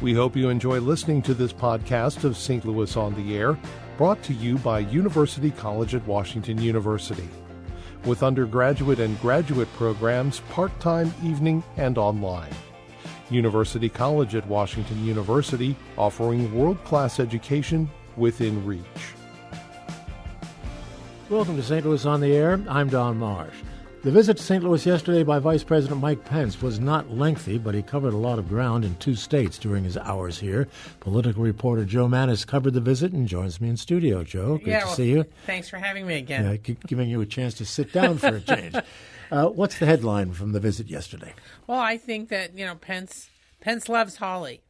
We hope you enjoy listening to this podcast of St. Louis on the Air, brought to you by University College at Washington University. With undergraduate and graduate programs, part-time, evening, and online. University College at Washington University, offering world-class education within reach. Welcome to St. Louis on the Air. I'm Don Marsh. The visit to St. Louis yesterday by Vice President Mike Pence was not lengthy, but he covered a lot of ground in 2 states during his hours here. Political reporter Jo Mannies covered the visit and joins me in studio. Jo, good to see you. Thanks for having me again. Giving you a chance to sit down for a change. What's the headline from the visit yesterday? Well, I think that, Pence loves Hawley.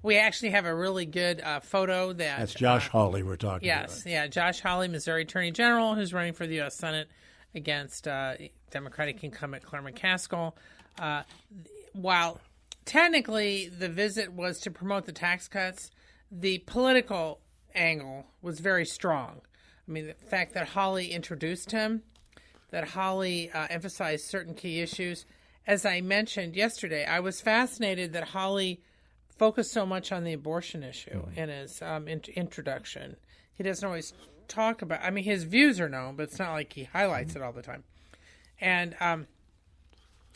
We actually have a really good photo That's Josh Hawley we're talking about. Yes, yeah, Josh Hawley, Missouri Attorney General, who's running for the U.S. Senate against Democratic incumbent Claire McCaskill. While technically the visit was to promote the tax cuts, the political angle was very strong. I mean, the fact that Hawley introduced him, that Hawley emphasized certain key issues. As I mentioned yesterday, I was fascinated that Hawley focused so much on the abortion issue in his introduction. He doesn't always talk about, his views are known, but it's not like he highlights it all the time. And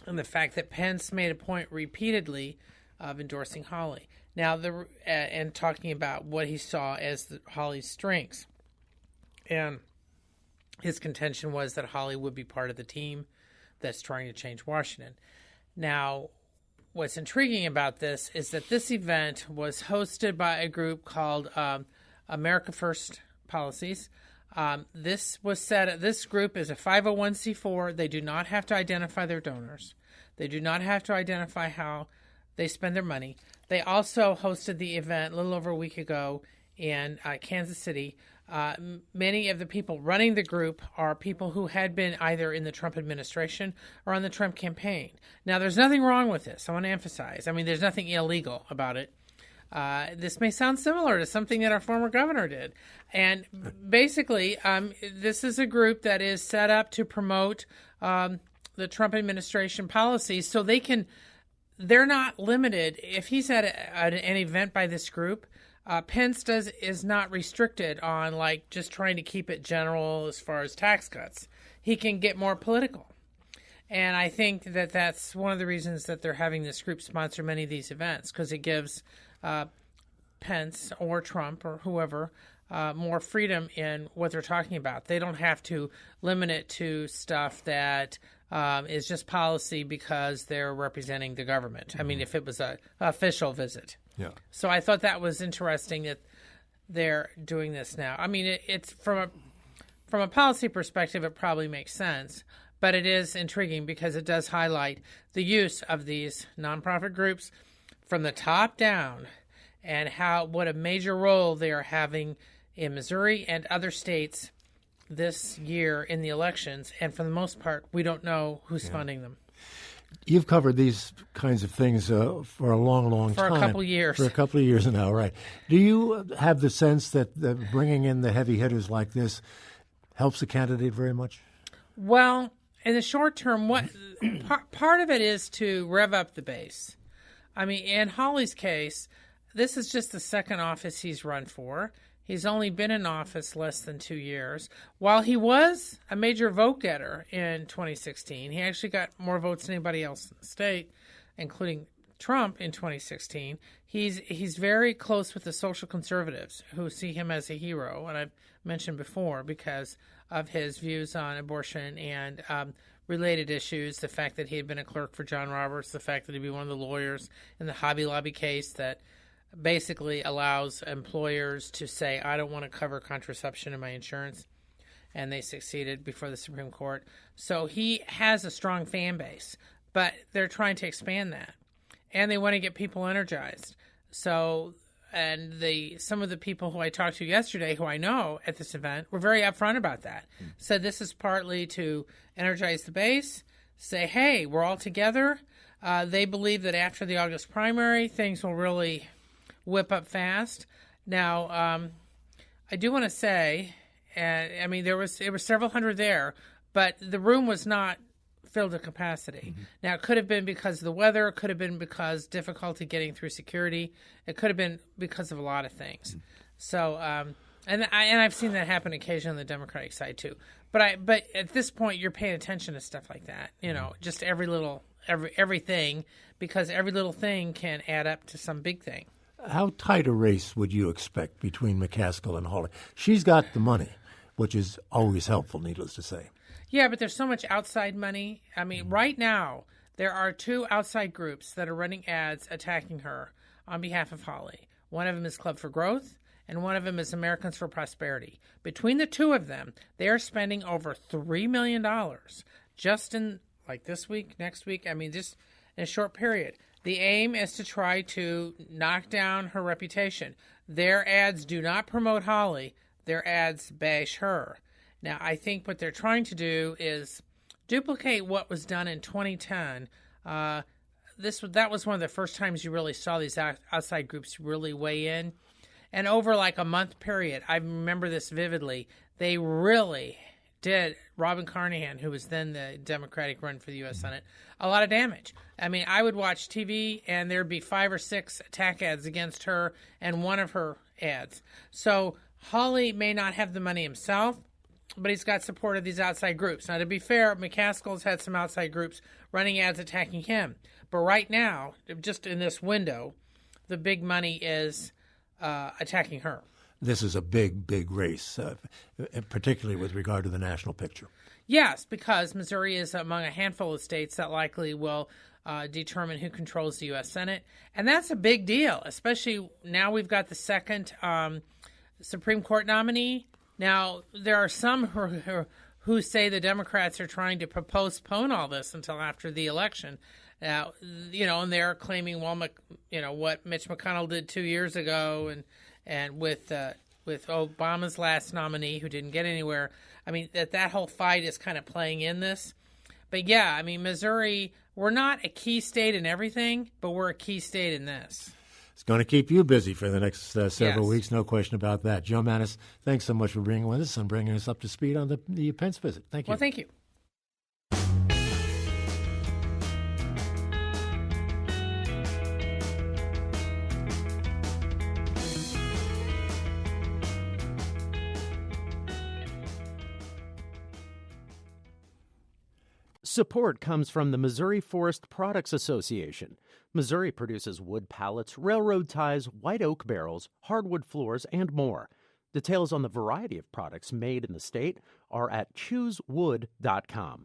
the fact that Pence made a point repeatedly of endorsing Hawley. Now, and talking about what he saw as Hawley's strengths. And his contention was that Hawley would be part of the team that's trying to change Washington. Now, what's intriguing about this is that this event was hosted by a group called America First Policies. This group is a 501c4. They do not have to identify their donors. They do not have to identify how they spend their money. They also hosted the event a little over a week ago in Kansas City. Many of the people running the group are people who had been either in the Trump administration or on the Trump campaign. Now, there's nothing wrong with this. I want to emphasize. There's nothing illegal about it. This may sound similar to something that our former governor did. And basically, this is a group that is set up to promote the Trump administration policies so they're not limited. If he's at an event by this group, Pence is not restricted on just trying to keep it general as far as tax cuts. He can get more political. And I think that that's one of the reasons that they're having this group sponsor many of these events, because it gives Pence or Trump or whoever more freedom in what they're talking about. They don't have to limit it to stuff that is just policy because they're representing the government. If it was an official visit. Yeah. So I thought that was interesting that they're doing this now. It's from a policy perspective, it probably makes sense, but it is intriguing because it does highlight the use of these nonprofit groups from the top down and what a major role they are having in Missouri and other states this year in the elections. And for the most part, we don't know who's funding them. You've covered these kinds of things for a long, long time. For a couple of years. For a couple of years now, right. Do you have the sense that bringing in the heavy hitters like this helps the candidate very much? Well, in the short term, part of it is to rev up the base. In Hawley's case, this is just the second office he's run for. He's only been in office less than 2 years. While he was a major vote getter in 2016, he actually got more votes than anybody else in the state, including Trump in 2016. He's very close with the social conservatives who see him as a hero, and I've mentioned before because of his views on abortion and related issues, the fact that he had been a clerk for John Roberts, the fact that he'd be one of the lawyers in the Hobby Lobby case that basically allows employers to say, I don't want to cover contraception in my insurance, and they succeeded before the Supreme Court. So he has a strong fan base, but they're trying to expand that, and they want to get people energized. So, and some of the people who I talked to yesterday, who I know at this event, were very upfront about that. Said this is partly to energize the base, say, hey, we're all together. They believe that after the August primary, things will really whip up fast. Now, I do want to say, it was several hundred there, but the room was not filled to capacity. Now, it could have been because of the weather. It could have been because difficulty getting through security. It could have been because of a lot of things. So, and I've seen that happen occasionally on the Democratic side too. But at this point, you're paying attention to stuff like that. Just everything, because every little thing can add up to some big thing. How tight a race would you expect between McCaskill and Hawley? She's got the money, which is always helpful, needless to say. Yeah, but there's so much outside money. I mean, right now, there are 2 outside groups that are running ads attacking her on behalf of Hawley. One of them is Club for Growth, and one of them is Americans for Prosperity. Between the 2 of them, they are spending over $3 million just in, like, this week, next week. I mean, just in a short period. The aim is to try to knock down her reputation. Their ads do not promote Hawley. Their ads bash her. Now, I think what they're trying to do is duplicate what was done in 2010. That was one of the first times you really saw these outside groups really weigh in. And over like a month period, I remember this vividly, they really did Robin Carnahan, who was then the Democratic run for the U.S. Senate, a lot of damage. I mean, I would watch TV and there'd be 5 or 6 attack ads against her and one of her ads. So Hawley may not have the money himself, but he's got support of these outside groups. Now, to be fair, McCaskill's had some outside groups running ads attacking him. But right now, just in this window, the big money is attacking her. This is a big, big race, particularly with regard to the national picture. Yes, because Missouri is among a handful of states that likely will determine who controls the U.S. Senate. And that's a big deal, especially now we've got the second Supreme Court nominee. Now, there are some who say the Democrats are trying to postpone all this until after the election. Now, and they're claiming, well, what Mitch McConnell did 2 years ago and with Obama's last nominee who didn't get anywhere. I mean, that whole fight is kind of playing in this. But yeah, I mean, Missouri, we're not a key state in everything, but we're a key state in this. It's going to keep you busy for the next several Yes. weeks, no question about that. Jo Mannies, thanks so much for being with us and bringing us up to speed on the Pence visit. Thank you. Well, thank you. Support comes from the Missouri Forest Products Association. Missouri produces wood pallets, railroad ties, white oak barrels, hardwood floors, and more. Details on the variety of products made in the state are at choosewood.com.